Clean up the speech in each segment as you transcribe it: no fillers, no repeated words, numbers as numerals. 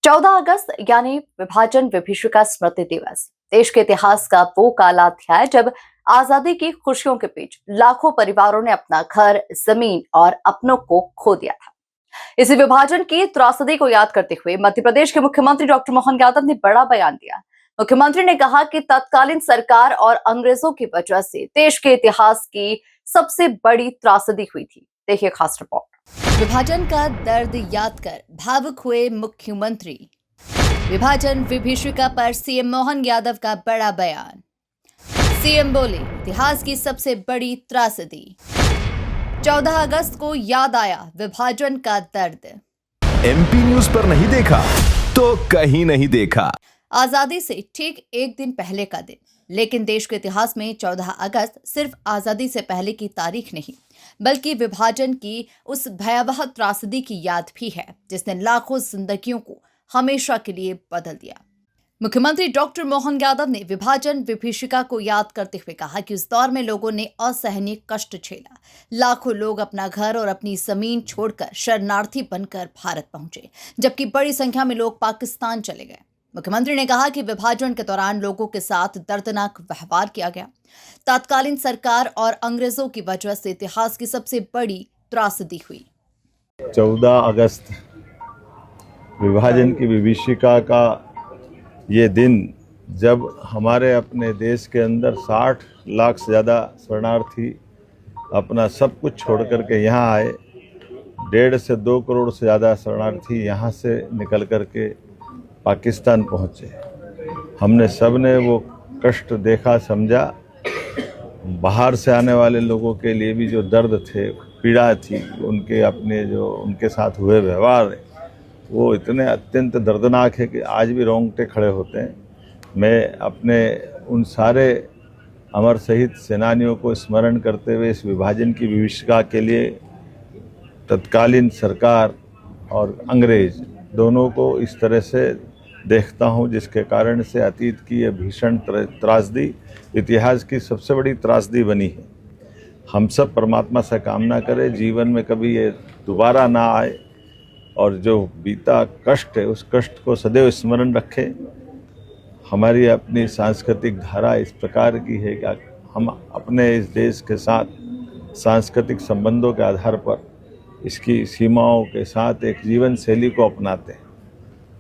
14 अगस्त यानी विभाजन विभीषिका स्मृति दिवस देश के इतिहास का वो काला अध्याय जब आजादी की खुशियों के बीच लाखों परिवारों ने अपना घर, जमीन और अपनों को खो दिया था। इसी विभाजन की त्रासदी को याद करते हुए मध्य प्रदेश के मुख्यमंत्री डॉक्टर मोहन यादव ने बड़ा बयान दिया। मुख्यमंत्री ने कहा कि तत्कालीन सरकार और अंग्रेजों की वजह से देश के इतिहास की सबसे बड़ी त्रासदी हुई थी। देखिए खास रिपोर्ट। विभाजन का दर्द याद कर भावुक हुए मुख्यमंत्री। विभाजन विभीषिका पर सीएम मोहन यादव का बड़ा बयान। सीएम बोले, इतिहास की सबसे बड़ी त्रासदी। 14 अगस्त को याद आया विभाजन का दर्द। एमपी न्यूज पर नहीं देखा तो कहीं नहीं देखा। आजादी से ठीक एक दिन पहले का दिन, लेकिन देश के इतिहास में 14 अगस्त सिर्फ आजादी से पहले की तारीख नहीं, बल्कि विभाजन की उस भयावह त्रासदी की याद भी है जिसने लाखों जिंदगियों को हमेशा के लिए बदल दिया। मुख्यमंत्री डॉक्टर मोहन यादव ने विभाजन विभीषिका को याद करते हुए कहा कि उस दौर में लोगों ने असहनीय कष्ट झेला। लाखों लोग अपना घर और अपनी जमीन छोड़कर शरणार्थी बनकर भारत पहुंचे, जबकि बड़ी संख्या में लोग पाकिस्तान चले गए। मुख्यमंत्री ने कहा कि विभाजन के दौरान लोगों के साथ दर्दनाक व्यवहार किया गया। तत्कालीन सरकार और अंग्रेजों की वजह से इतिहास की सबसे बड़ी त्रासदी हुई। 14 अगस्त विभाजन की विभीषिका का ये दिन, जब हमारे अपने देश के अंदर 60 लाख से ज़्यादा शरणार्थी अपना सब कुछ छोड़ कर के यहाँ आए। 1.5 से 2 करोड़ से ज़्यादा शरणार्थी यहाँ से निकल कर के पाकिस्तान पहुँचे। हमने सब ने वो कष्ट देखा, समझा। बाहर से आने वाले लोगों के लिए भी जो दर्द थे, पीड़ा थी, उनके अपने जो उनके साथ हुए व्यवहार, वो इतने अत्यंत दर्दनाक है कि आज भी रोंगटे खड़े होते हैं। मैं अपने उन सारे अमर शहीद सेनानियों को स्मरण करते हुए इस विभाजन की विभीषिका के लिए तत्कालीन सरकार और अंग्रेज दोनों को इस तरह से देखता हूं, जिसके कारण से अतीत की यह भीषण त्रासदी इतिहास की सबसे बड़ी त्रासदी बनी है। हम सब परमात्मा से कामना करें जीवन में कभी ये दोबारा ना आए, और जो बीता कष्ट है उस कष्ट को सदैव स्मरण रखें। हमारी अपनी सांस्कृतिक धारा इस प्रकार की है कि हम अपने इस देश के साथ सांस्कृतिक संबंधों के आधार पर इसकी सीमाओं के साथ एक जीवन शैली को अपनाते हैं।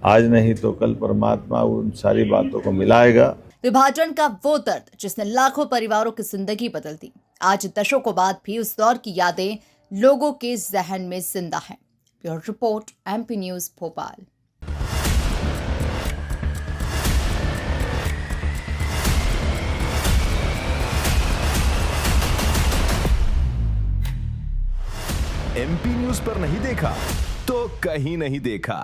आज नहीं तो कल परमात्मा उन सारी बातों को मिलाएगा। विभाजन का वो दर्द जिसने लाखों परिवारों की जिंदगी बदल दी, आज दशकों बाद भी उस दौर की यादें लोगों के जहन में जिंदा हैं। Bureau report, MP news Bhopal. MP news पर नहीं देखा तो कहीं नहीं देखा।